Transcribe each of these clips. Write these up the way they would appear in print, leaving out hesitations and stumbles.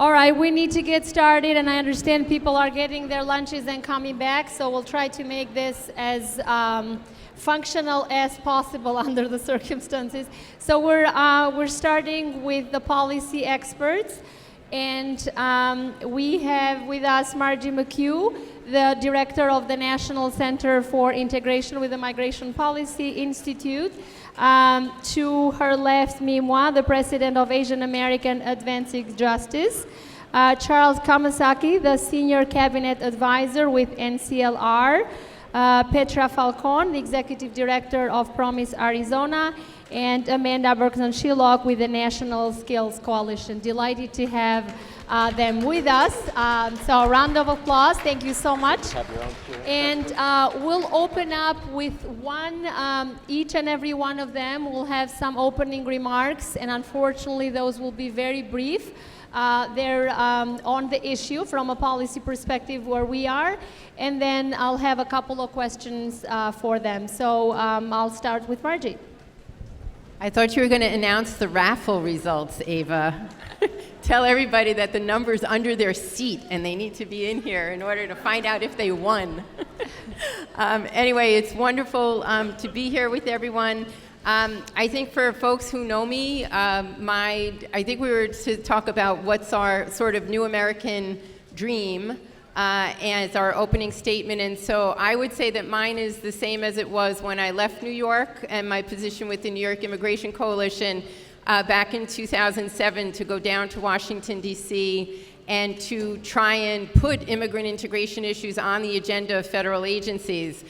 All right, we need to get started, and I understand people are getting their lunches and coming back, so we'll try to make this as functional as possible under the circumstances. So we're starting with the policy experts, and we have with us Margie McHugh, the director of the National Center for Integration with the Migration Policy Institute. To her left, Mimwa, the president of Asian American Advancing Justice. Charles Kamasaki, the senior cabinet advisor with NCLR. Petra Falcon, the executive director of Promise Arizona. And Amanda Berkson-Shillok with the National Skills Coalition. Delighted to have them with us. So a round of applause. Thank you so much. And we'll open up with one, each and every one of them will have some opening remarks, and unfortunately those will be very brief. They're on the issue from a policy perspective where we are, and then I'll have a couple of questions for them. So I'll start with Margie. I thought you were going to announce the raffle results, Ava. Tell everybody that the number's under their seat and they need to be in here in order to find out if they won. Anyway, it's wonderful to be here with everyone. I think for folks who know me, I think we were to talk about what's our sort of new American dream as our opening statement. And so I would say that mine is the same as it was when I left New York and my position with the New York Immigration Coalition back in 2007 to go down to Washington, D.C., and to try and put immigrant integration issues on the agenda of federal agencies.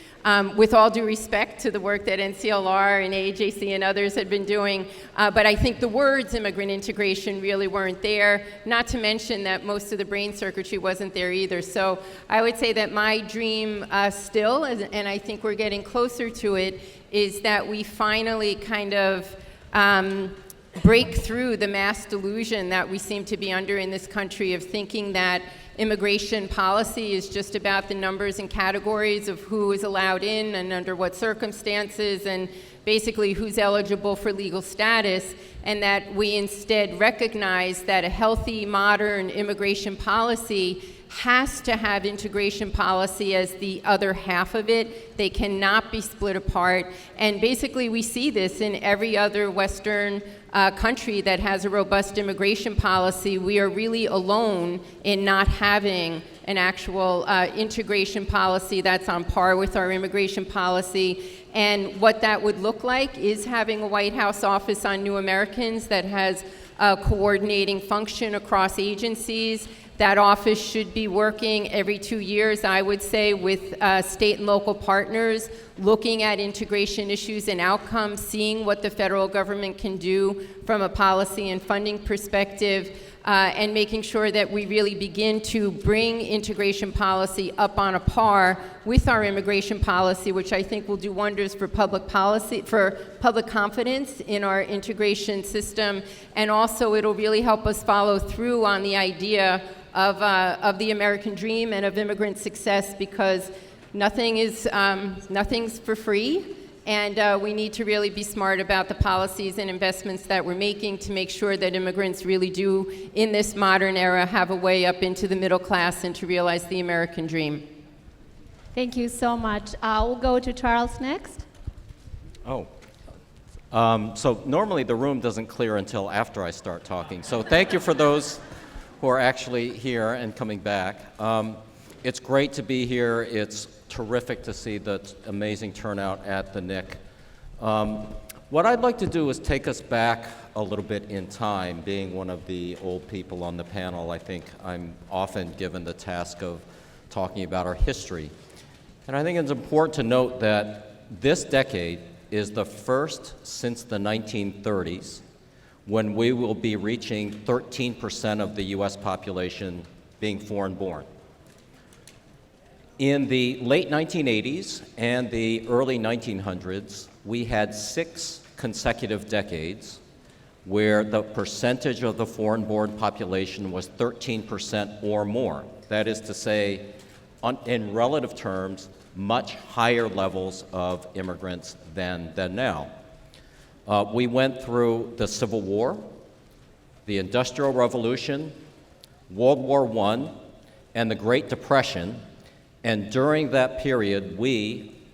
With all due respect to the work that NCLR and AJC and others had been doing, but I think the words immigrant integration really weren't there, not to mention that most of the brain circuitry wasn't there either. So I would say that my dream still, and I think we're getting closer to it, is that we finally kind of break through the mass delusion that we seem to be under in this country of thinking that immigration policy is just about the numbers and categories of who is allowed in and under what circumstances and basically who's eligible for legal status, and that we instead recognize that a healthy, modern immigration policy has to have integration policy as the other half of it. They cannot be split apart. And basically we see this in every other Western country that has a robust immigration policy. We are really alone in not having an actual integration policy that's on par with our immigration policy. And what that would look like is having a White House Office on New Americans that has a coordinating function across agencies. That office should be working every 2 years, I would say, with state and local partners, looking at integration issues and outcomes, seeing what the federal government can do from a policy and funding perspective, and making sure that we really begin to bring integration policy up on a par with our immigration policy, which I think will do wonders for public policy, for public confidence in our integration system, and also it'll really help us follow through on the idea of the American dream and of immigrant success, because nothing's for free, and we need to really be smart about the policies and investments that we're making to make sure that immigrants really do, in this modern era, have a way up into the middle class and to realize the American dream. Thank you so much. We'll go to Charles next. So normally the room doesn't clear until after I start talking, so thank you for those who are actually here and coming back. It's great to be here. It's terrific to see the amazing turnout at the NIC. What I'd like to do is take us back a little bit in time. Being one of the old people on the panel, I think I'm often given the task of talking about our history. And I think it's important to note that this decade is the first since the 1930s when we will be reaching 13% of the US population being foreign-born. In the late 1980s and the early 1900s, we had 6 consecutive decades where the percentage of the foreign-born population was 13% or more. That is to say, in relative terms, much higher levels of immigrants than now. We went through the Civil War, the Industrial Revolution, World War I, and the Great Depression. And during that period,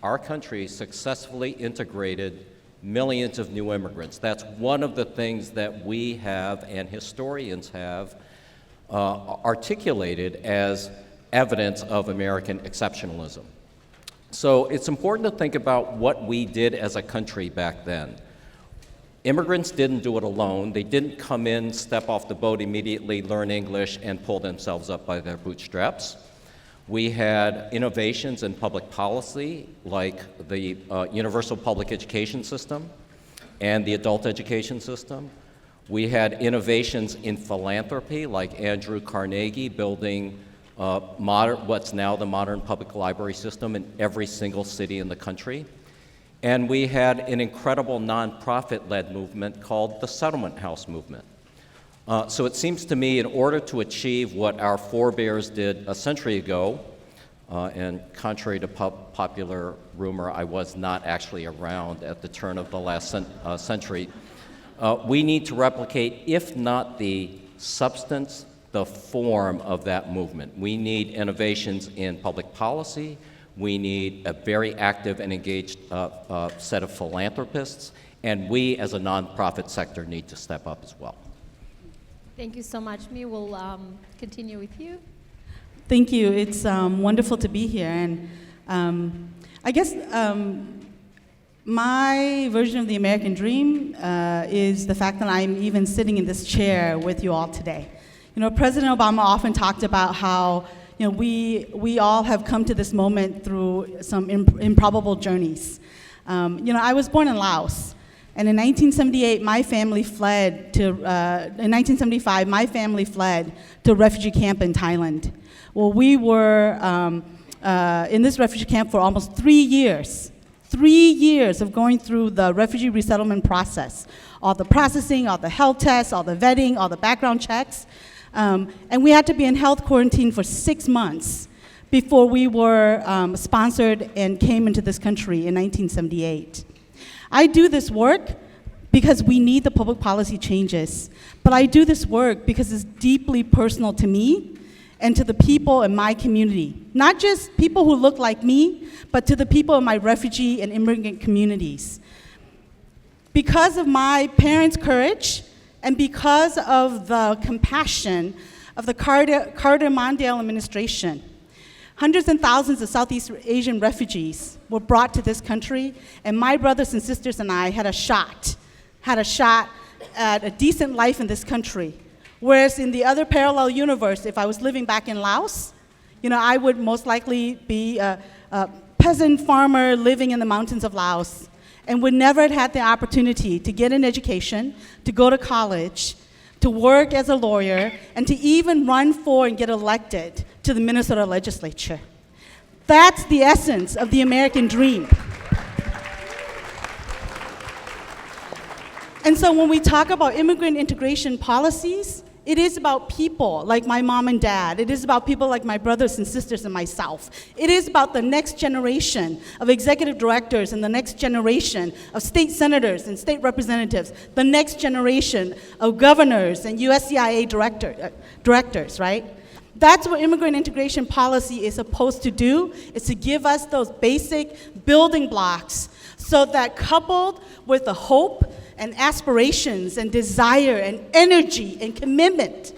our country, successfully integrated millions of new immigrants. That's one of the things that we have and historians have articulated as evidence of American exceptionalism. So it's important to think about what we did as a country back then. Immigrants didn't do it alone. They didn't come in, step off the boat immediately, learn English, and pull themselves up by their bootstraps. We had innovations in public policy, like the universal public education system and the adult education system. We had innovations in philanthropy, like Andrew Carnegie building what's now the modern public library system in every single city in the country. And we had an incredible nonprofit-led movement called the Settlement House movement. So it seems to me, in order to achieve what our forebears did a century ago, and contrary to popular rumor, I was not actually around at the turn of the last century, we need to replicate, if not the substance, the form of that movement. We need innovations in public policy. We need a very active and engaged set of philanthropists, and we as a nonprofit sector need to step up as well. Thank you so much. Me, we'll continue with you. Thank you. It's wonderful to be here. And I guess my version of the American dream is the fact that I'm even sitting in this chair with you all today. You know, President Obama often talked about how, you know, we all have come to this moment through some improbable journeys. You know, I was born in Laos. And in 1978, my family fled to, in 1975, my family fled to a refugee camp in Thailand. Well, we were in this refugee camp for almost 3 years. 3 years of going through the refugee resettlement process. All the processing, all the health tests, all the vetting, all the background checks. And we had to be in health quarantine for 6 months before we were sponsored and came into this country in 1978. I do this work because we need the public policy changes, but I do this work because it's deeply personal to me and to the people in my community. Not just people who look like me, but to the people in my refugee and immigrant communities. Because of my parents' courage and because of the compassion of the Carter Mondale administration, hundreds and thousands of Southeast Asian refugees were brought to this country, and my brothers and sisters and I had a shot at a decent life in this country. Whereas in the other parallel universe, if I was living back in Laos, you know, I would most likely be a peasant farmer living in the mountains of Laos and would never have had the opportunity to get an education, to go to college, to work as a lawyer, and to even run for and get elected to the Minnesota legislature. That's the essence of the American dream. And so when we talk about immigrant integration policies, it is about people like my mom and dad. It is about people like my brothers and sisters and myself. It is about the next generation of executive directors and the next generation of state senators and state representatives, the next generation of governors and USCIA directors, right? That's what immigrant integration policy is supposed to do, is to give us those basic building blocks so that coupled with the hope and aspirations and desire and energy and commitment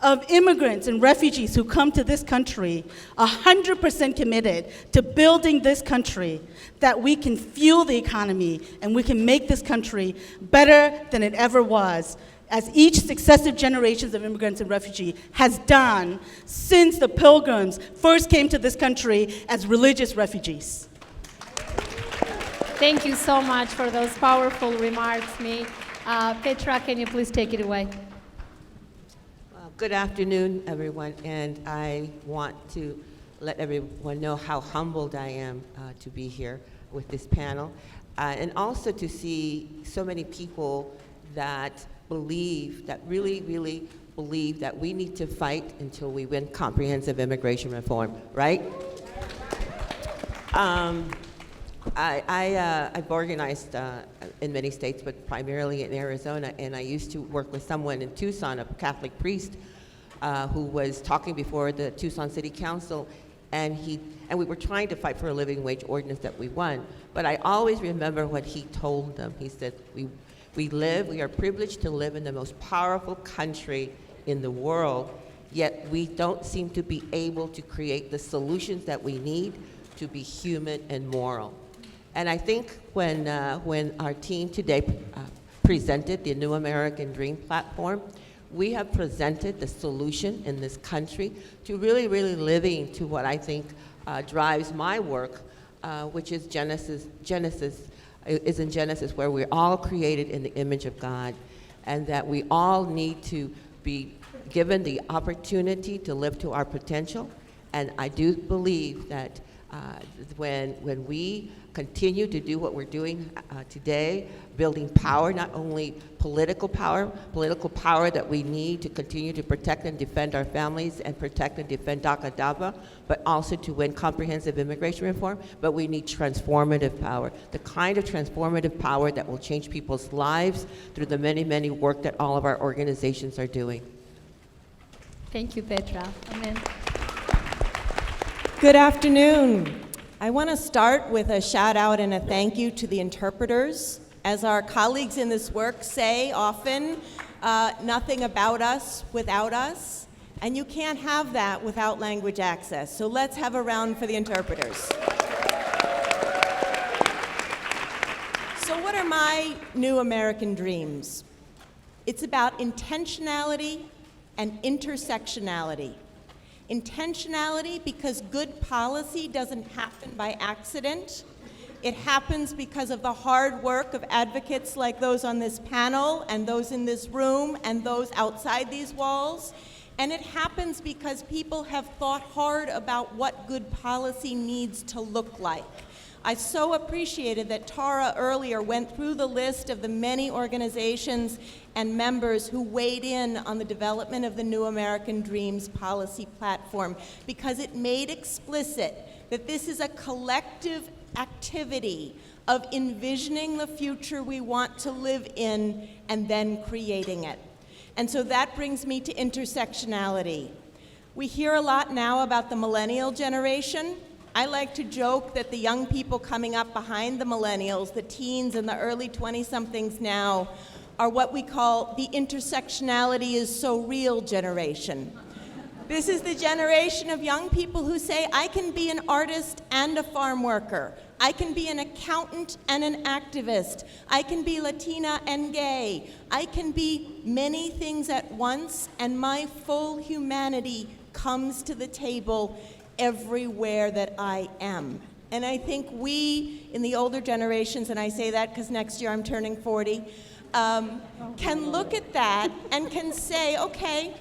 of immigrants and refugees who come to this country, 100% committed to building this country, that we can fuel the economy and we can make this country better than it ever was, as each successive generations of immigrants and refugees has done since the Pilgrims first came to this country as religious refugees. Thank you so much for those powerful remarks, Me. Petra, can you please take it away? Good afternoon, everyone, and I want to let everyone know how humbled I am to be here with this panel, and also to see so many people that believe, that really, really believe that we need to fight until we win comprehensive immigration reform, right? I've organized in many states, but primarily in Arizona, and I used to work with someone in Tucson, a Catholic priest, who was talking before the Tucson City Council, and we were trying to fight for a living wage ordinance that we won. But I always remember what he told them. He said, we are privileged to live in the most powerful country in the world, yet we don't seem to be able to create the solutions that we need to be human and moral. And I think when our team today presented the New American Dream platform, we have presented the solution in this country to really, really living to what I think drives my work, which is Genesis, where we're all created in the image of God, and that we all need to be given the opportunity to live to our potential. And I do believe that when we continue to do what we're doing today, building power, not only political power that we need to continue to protect and defend our families and protect and defend DACA DABA, but also to win comprehensive immigration reform, but we need transformative power, the kind of transformative power that will change people's lives through the many, many work that all of our organizations are doing. Thank you, Petra. Amen. Good afternoon. I want to start with a shout out and a thank you to the interpreters. As our colleagues in this work say often, nothing about us without us, and you can't have that without language access. So let's have a round for the interpreters. So what are my new American dreams? It's about intentionality and intersectionality. Intentionality because good policy doesn't happen by accident. It happens because of the hard work of advocates like those on this panel and those in this room and those outside these walls. And it happens because people have thought hard about what good policy needs to look like. I so appreciated that Tara earlier went through the list of the many organizations and members who weighed in on the development of the New American Dreams policy platform, because it made explicit that this is a collective activity of envisioning the future we want to live in and then creating it. And so that brings me to intersectionality. We hear a lot now about the millennial generation. I like to joke that the young people coming up behind the millennials, the teens and the early 20-somethings now, are what we call the intersectionality is so real generation. This is the generation of young people who say, I can be an artist and a farm worker. I can be an accountant and an activist. I can be Latina and gay. I can be many things at once, and my full humanity comes to the table everywhere that I am. And I think we, in the older generations, and I say that because next year I'm turning 40, can look at that and can say, okay,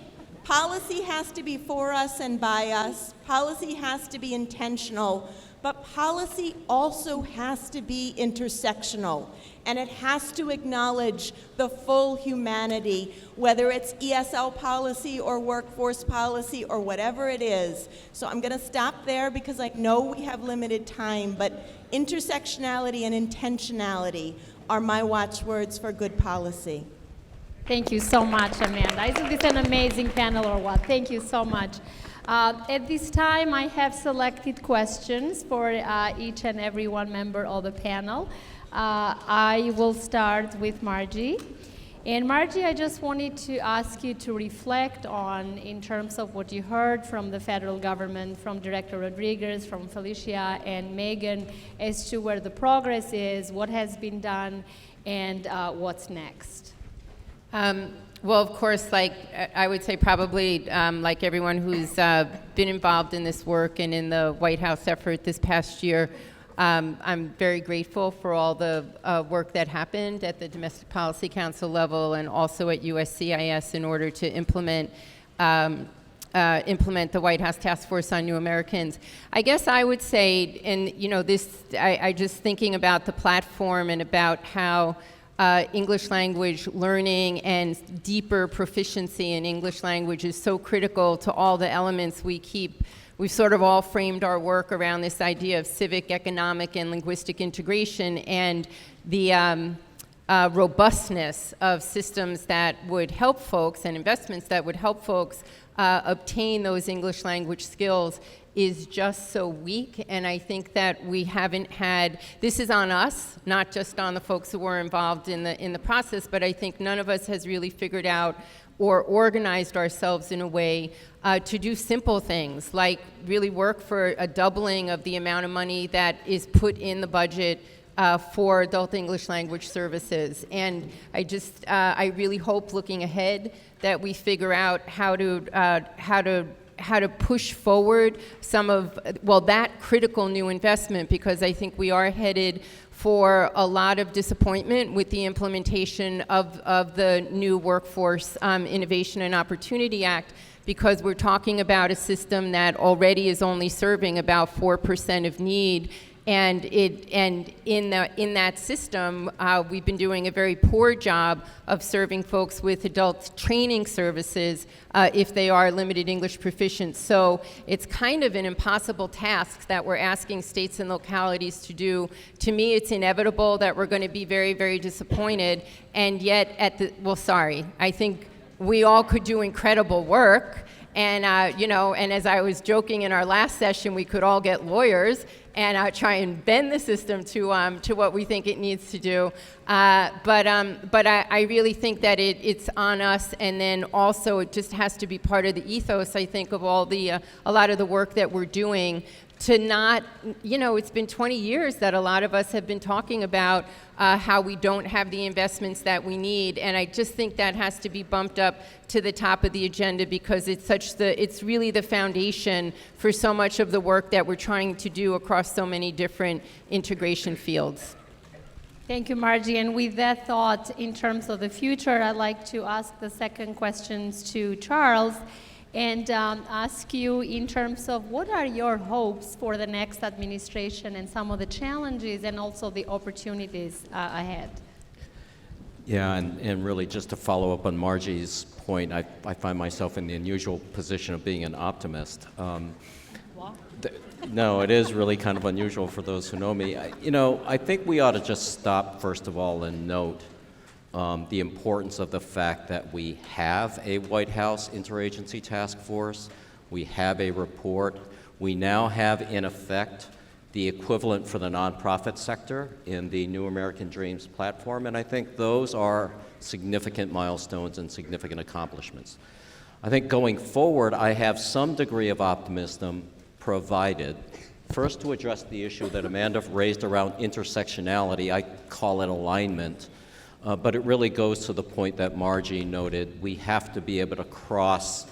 policy has to be for us and by us. Policy has to be intentional. But policy also has to be intersectional, and it has to acknowledge the full humanity, whether it's ESL policy or workforce policy or whatever it is. So I'm going to stop there because I know we have limited time, but intersectionality and intentionality are my watchwords for good policy. Thank you so much, Amanda. Isn't this an amazing panel or what? Thank you so much. At this time, I have selected questions for each and every one member of the panel. I will start with Margie. And Margie, I just wanted to ask you to reflect on, in terms of what you heard from the federal government, from Director Rodriguez, from Felicia and Megan, as to where the progress is, what has been done, and what's next. Well, of course, like I would say probably like everyone who's been involved in this work and in the White House effort this past year, I'm very grateful for all the work that happened at the Domestic Policy Council level and also at USCIS in order to implement the White House Task Force on New Americans. I guess I would say, and you know, I just thinking about the platform and about how English language learning and deeper proficiency in English language is so critical to all the elements we've sort of all framed our work around this idea of civic, economic, and linguistic integration, and the robustness of systems that would help folks and investments that would help folks obtain those English language skills is just so weak. And I think that we haven't had, this is on us, not just on the folks who were involved in the process, but I think none of us has really figured out or organized ourselves in a way to do simple things, like really work for a doubling of the amount of money that is put in the budget for adult English language services. And I really hope, looking ahead, that we figure out how to push forward some of, that critical new investment, because I think we are headed for a lot of disappointment with the implementation of the new Workforce Innovation and Opportunity Act, because we're talking about a system that already is only serving about 4% of need. And in that system, we've been doing a very poor job of serving folks with adult training services if they are limited English proficient. So it's kind of an impossible task that we're asking states and localities to do. To me, it's inevitable that we're going to be very, very disappointed. And yet, I think we all could do incredible work. And, and as I was joking in our last session, we could all get lawyers and try and bend the system to what we think it needs to do. But I really think that it's on us, and then also it just has to be part of the ethos, I think, of all a lot of the work that we're doing, to not, it's been 20 years that a lot of us have been talking about how we don't have the investments that we need, and I just think that has to be bumped up to the top of the agenda, because it's really the foundation for so much of the work that we're trying to do across so many different integration fields. Thank you, Margie. And with that thought, in terms of the future, I'd like to ask the second questions to Charles, and ask you in terms of what are your hopes for the next administration and some of the challenges and also the opportunities ahead? Yeah, and really just to follow up on Margie's point, I find myself in the unusual position of being an optimist. No, it is really kind of unusual for those who know me. I think we ought to just stop, first of all, and note the importance of the fact that we have a White House interagency task force, we have a report, we now have, in effect, the equivalent for the nonprofit sector in the New American Dreams platform, and I think those are significant milestones and significant accomplishments. I think going forward, I have some degree of optimism, provided, first, to address the issue that Amanda raised around intersectionality. I call it alignment. But it really goes to the point that Margie noted. We have to be able to cross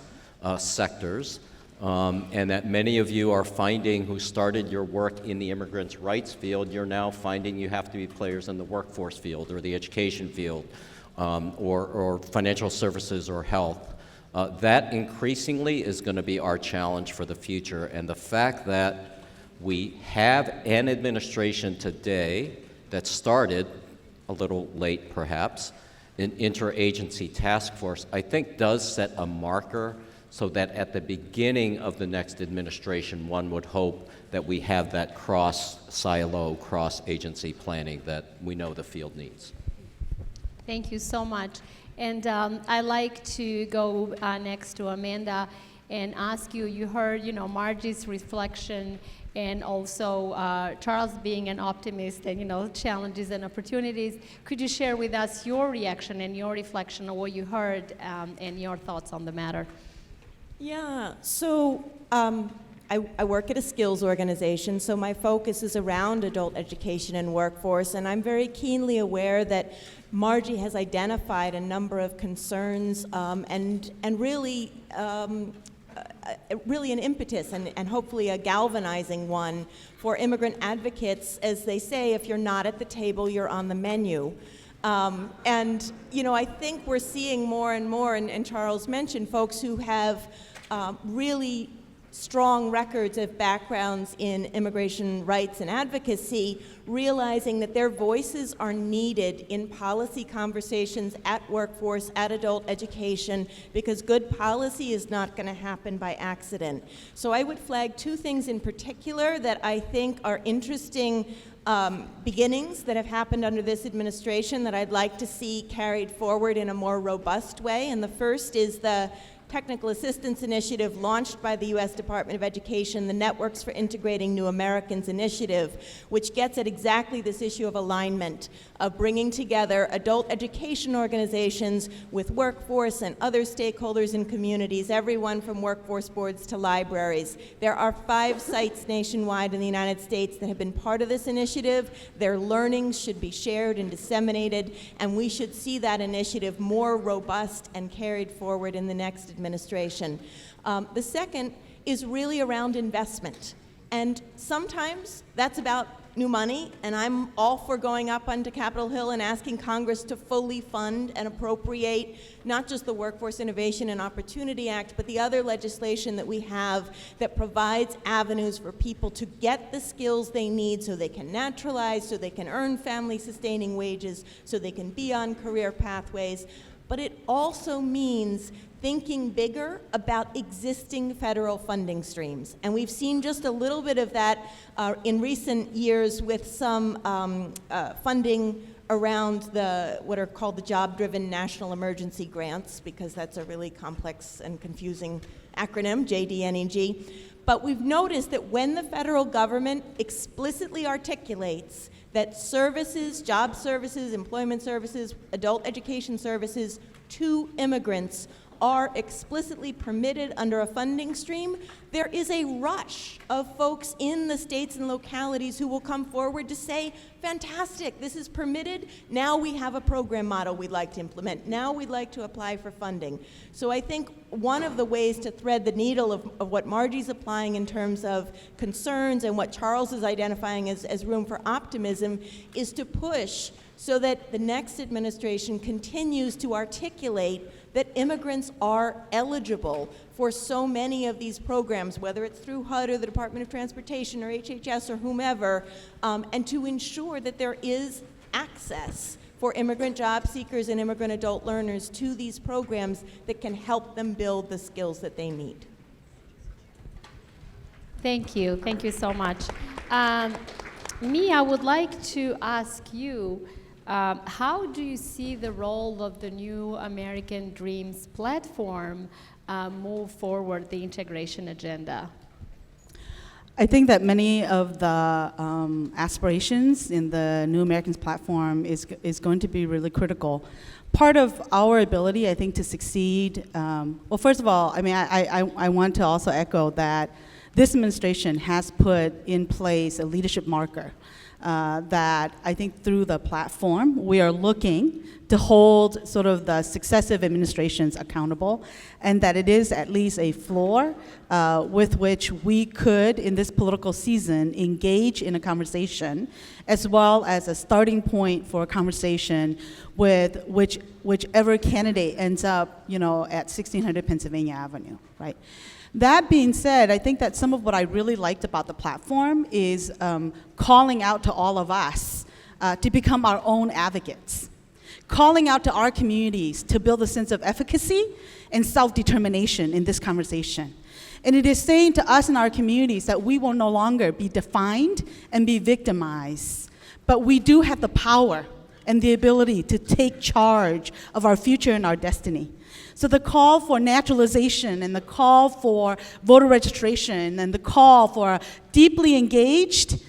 sectors, and that many of you are finding, who started your work in the immigrants' rights field, you're now finding you have to be players in the workforce field or the education field or financial services or health. That increasingly is going to be our challenge for the future, and the fact that we have an administration today that started a little late perhaps, an interagency task force, I think does set a marker so that at the beginning of the next administration, one would hope that we have that cross-silo, cross-agency planning that we know the field needs. Thank you so much. And I'd like to go next to Amanda and ask you, you heard, Margie's reflection and also Charles being an optimist and, challenges and opportunities. Could you share with us your reaction and your reflection on what you heard and your thoughts on the matter? Yeah, so I work at a skills organization, so my focus is around adult education and workforce, and I'm very keenly aware that Margie has identified a number of concerns and really an impetus and hopefully a galvanizing one for immigrant advocates. As they say, if you're not at the table, you're on the menu. And, I think we're seeing more and more, and Charles mentioned, folks who have really strong records of backgrounds in immigration rights and advocacy, realizing that their voices are needed in policy conversations at workforce, at adult education, because good policy is not going to happen by accident. So I would flag two things in particular that I think are interesting beginnings that have happened under this administration that I'd like to see carried forward in a more robust way. And the first is the Technical Assistance Initiative launched by the U.S. Department of Education, the Networks for Integrating New Americans Initiative, which gets at exactly this issue of alignment, of bringing together adult education organizations with workforce and other stakeholders in communities, everyone from workforce boards to libraries. There are 5 sites nationwide in the United States that have been part of this initiative. Their learnings should be shared and disseminated, and we should see that initiative more robust and carried forward in the next administration. The second is really around investment. And sometimes that's about new money, and I'm all for going up onto Capitol Hill and asking Congress to fully fund and appropriate not just the Workforce Innovation and Opportunity Act, but the other legislation that we have that provides avenues for people to get the skills they need so they can naturalize, so they can earn family-sustaining wages, so they can be on career pathways. But it also means thinking bigger about existing federal funding streams. And we've seen just a little bit of that in recent years with some funding around what are called the job-driven national emergency grants, because that's a really complex and confusing acronym, JDNEG. But we've noticed that when the federal government explicitly articulates that services, job services, employment services, adult education services to immigrants are explicitly permitted under a funding stream, there is a rush of folks in the states and localities who will come forward to say, fantastic, this is permitted, now we have a program model we'd like to implement, now we'd like to apply for funding. So I think one of the ways to thread the needle of what Margie's applying in terms of concerns and what Charles is identifying as room for optimism is to push so that the next administration continues to articulate that immigrants are eligible for so many of these programs, whether it's through HUD or the Department of Transportation or HHS or whomever, and to ensure that there is access for immigrant job seekers and immigrant adult learners to these programs that can help them build the skills that they need. Thank you. Thank you so much. Mia, I would like to ask you, how do you see the role of the New American Dreams platform move forward the integration agenda? I think that many of the aspirations in the New Americans platform is going to be really critical. Part of our ability, I think, to succeed, well, first of all, I mean, I want to also echo that this administration has put in place a leadership marker that I think through the platform, we are looking to hold sort of the successive administrations accountable, and that it is at least a floor with which we could, in this political season, engage in a conversation, as well as a starting point for a conversation with whichever candidate ends up, at 1600 Pennsylvania Avenue, right? That being said, I think that some of what I really liked about the platform is calling out to all of us to become our own advocates, calling out to our communities to build a sense of efficacy and self-determination in this conversation. And it is saying to us in our communities that we will no longer be defined and be victimized, but we do have the power and the ability to take charge of our future and our destiny. So the call for naturalization and the call for voter registration and the call for a deeply engaged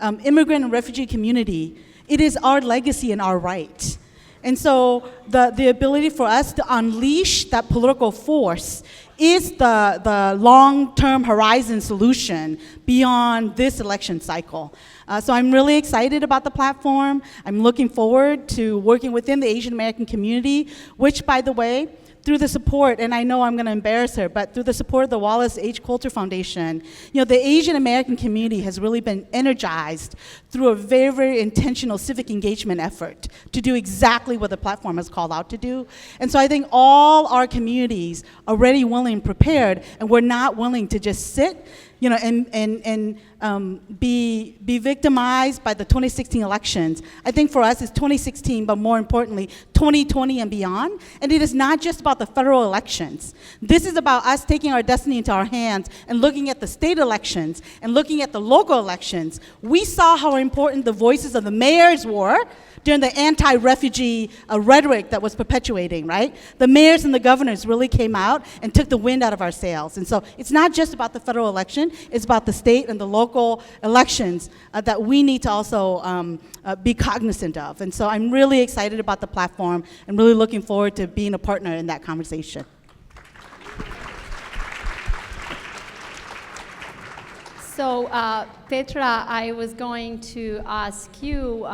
immigrant and refugee community, it is our legacy and our right. And so the ability for us to unleash that political force is the long-term horizon solution beyond this election cycle. So I'm really excited about the platform. I'm looking forward to working within the Asian American community, which, by the way, through the support, and I know I'm going to embarrass her, but through the support of the Wallace Age Culture Foundation, the Asian American community has really been energized through a very, very intentional civic engagement effort to do exactly what the platform has called out to do. And so I think all our communities are ready, willing, and prepared, and we're not willing to just sit be victimized by the 2016 elections. I think for us it's 2016, but more importantly, 2020 and beyond. And it is not just about the federal elections. This is about us taking our destiny into our hands and looking at the state elections and looking at the local elections. We saw how important the voices of the mayors were during the anti-refugee rhetoric that was perpetuating, right? The mayors and the governors really came out and took the wind out of our sails. And so it's not just about the federal election, it's about the state and the local elections that we need to also be cognizant of. And so I'm really excited about the platform and really looking forward to being a partner in that conversation. So, Petra, I was going to ask you,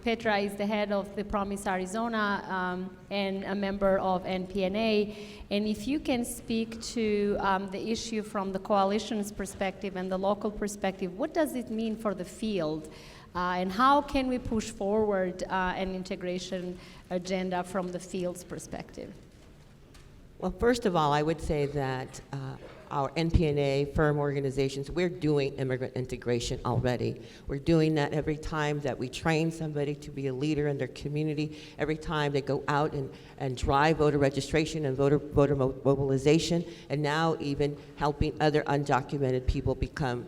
Petra is the head of the Promise Arizona and a member of NPNA, and if you can speak to the issue from the coalition's perspective and the local perspective, what does it mean for the field? And how can we push forward an integration agenda from the field's perspective? Well, first of all, I would say that our NPNA firm organizations, we're doing immigrant integration already. We're doing that every time that we train somebody to be a leader in their community, every time they go out and drive voter registration and voter mobilization, and now even helping other undocumented people become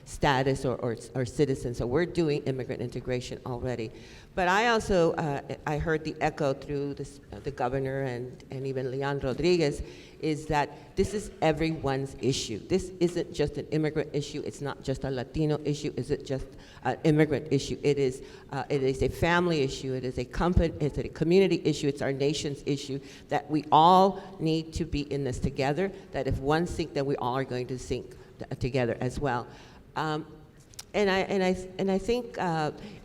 status or citizens. So we're doing immigrant integration already. But I also, I heard the echo through the governor and even Leon Rodriguez, is that this is everyone's issue. This isn't just an immigrant issue. It's not just a Latino issue. Is it just an immigrant issue? It is a family issue. It's a community issue. It's our nation's issue, that we all need to be in this together, that if one sinks, then we all are going to sink together as well. And I think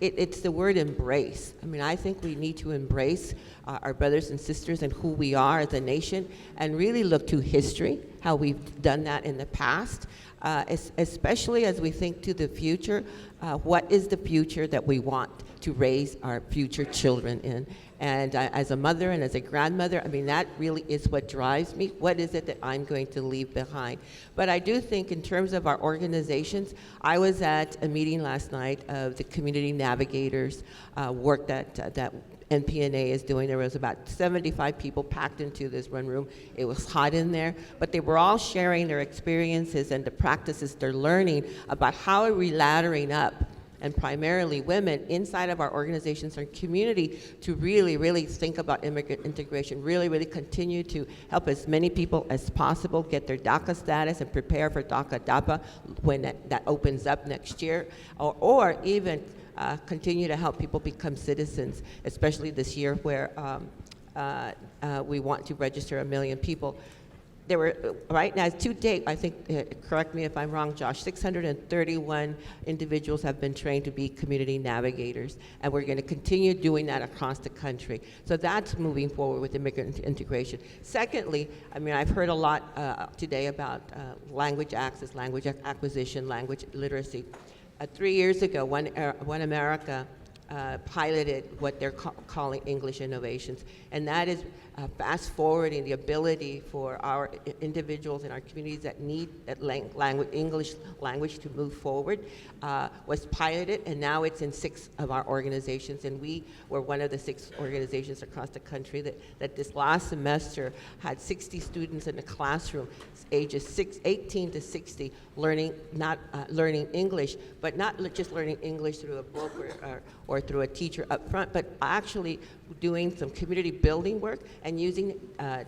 it's the word embrace. I mean, I think we need to embrace our brothers and sisters and who we are as a nation, and really look to history, how we've done that in the past, especially as we think to the future. What is the future that we want to raise our future children in? And as a mother and as a grandmother, I mean, that really is what drives me. What is it that I'm going to leave behind? But I do think in terms of our organizations, I was at a meeting last night of the community navigators work that NPNA is doing. There was about 75 people packed into this one room. It was hot in there, but they were all sharing their experiences and the practices they're learning about how are we laddering up, and primarily women inside of our organizations and community, to really, really think about immigrant integration, really, really continue to help as many people as possible get their DACA status and prepare for DACA DAPA when that opens up next year, or even continue to help people become citizens, especially this year where we want to register 1 million people. There were, right now, to date, I think, correct me if I'm wrong, Josh, 631 individuals have been trained to be community navigators, and we're going to continue doing that across the country. So that's moving forward with immigrant integration. Secondly, I mean, I've heard a lot today about language access, language acquisition, language literacy. 3 years ago, One America piloted what they're calling English innovations, and that is fast forwarding the ability for our individuals in our communities that need that English language to move forward, was piloted, and now it's in 6 of our organizations, and we were one of the 6 organizations across the country that this last semester had 60 students in the classroom, ages 18 to 60, learning English, but not just learning English through a book or through a teacher up front, but actually doing some community building work and using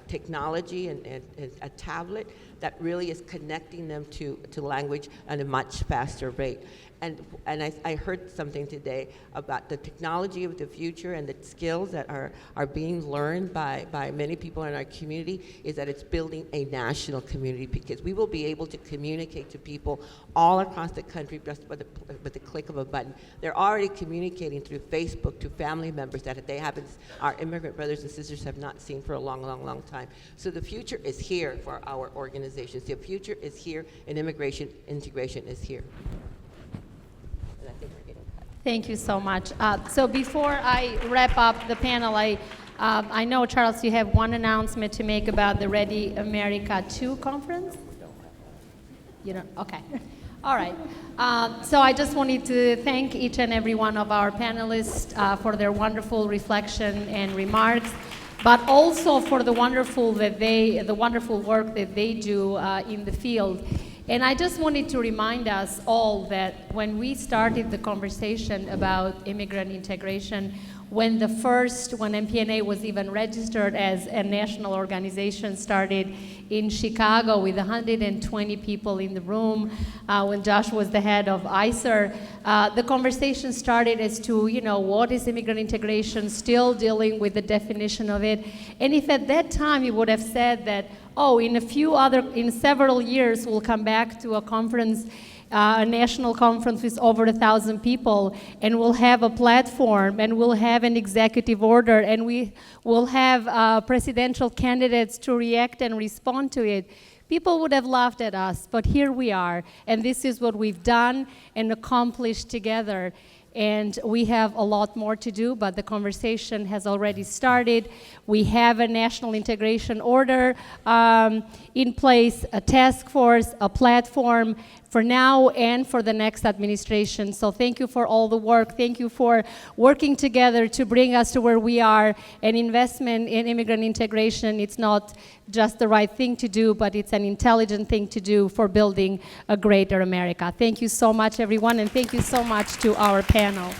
technology and a tablet that really is connecting them to language at a much faster rate. And I heard something today about the technology of the future and the skills that are being learned by many people in our community, is that it's building a national community, because we will be able to communicate to people all across the country just with the click of a button. They're already communicating through Facebook to family members that our immigrant brothers and sisters have not seen for a long, long, long time. So the future is here for our organizations. The future is here, and immigration integration is here. Thank you so much. So before I wrap up the panel, I know, Charles, you have one announcement to make about the Ready America 2 conference? You don't? Okay. All right. So I just wanted to thank each and every one of our panelists for their wonderful reflection and remarks, but also for the wonderful work that they do in the field. And I just wanted to remind us all that when we started the conversation about immigrant integration, when MPNA was even registered as a national organization, started in Chicago with 120 people in the room, when Josh was the head of ICER, the conversation started as to, what is immigrant integration, still dealing with the definition of it. And if at that time you would have said that, in several years we'll come back to a conference, a national conference with over 1,000 people, and we'll have a platform, and we'll have an executive order, and we will have presidential candidates to react and respond to it, people would have laughed at us. But here we are, and this is what we've done and accomplished together. And we have a lot more to do, but the conversation has already started. We have a national integration order in place, a task force, a platform for now and for the next administration. So thank you for all the work. Thank you for working together to bring us to where we are. An investment in immigrant integration, it's not just the right thing to do, but it's an intelligent thing to do for building a greater America. Thank you so much, everyone, and thank you so much to our panel.